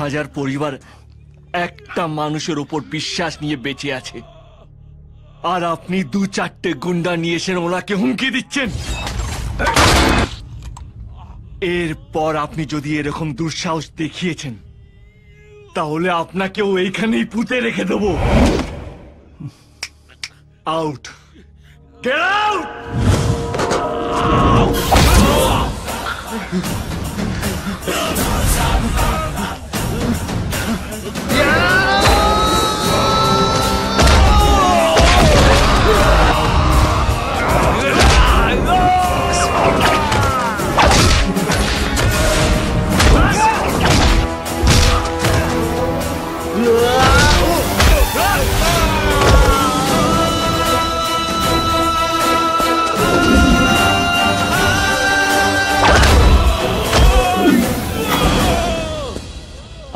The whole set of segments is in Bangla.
হাজার পরিবার একটা মানুষের উপর বিশ্বাস নিয়ে বেঁচে আছে, আর আপনি 2-4টে গুন্ডা নিয়ে এসে ওনাকে হুমকি দিচ্ছেন। এরপর আপনি যদি এরকম দুঃসাহস দেখিয়েছেন তাহলে আপনাকেও এইখানেই পুঁতে রেখে দেবো। Out, get out.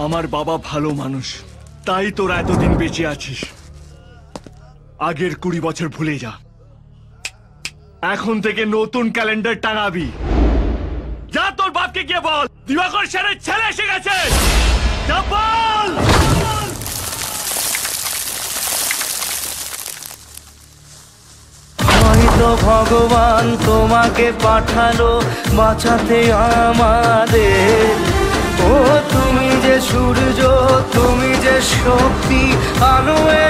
আমার বাবা ভালো মানুষ, তাই তোরা এতদিন বেঁচে আছিস। আগের 20 বছর ভুলে যা, এখন থেকে নতুন ক্যালেন্ডার টাঙাবি। যা তোর বাপকে গিয়ে বল দিবাকর সেনের ছেলে এসে গেছে। যা বল। হয়তো ভগবান তোমাকে পাঠালো বাঁচাতে আমাদের। ও তুমি যে সূর্য, তুমি যে শক্তি, আলো এ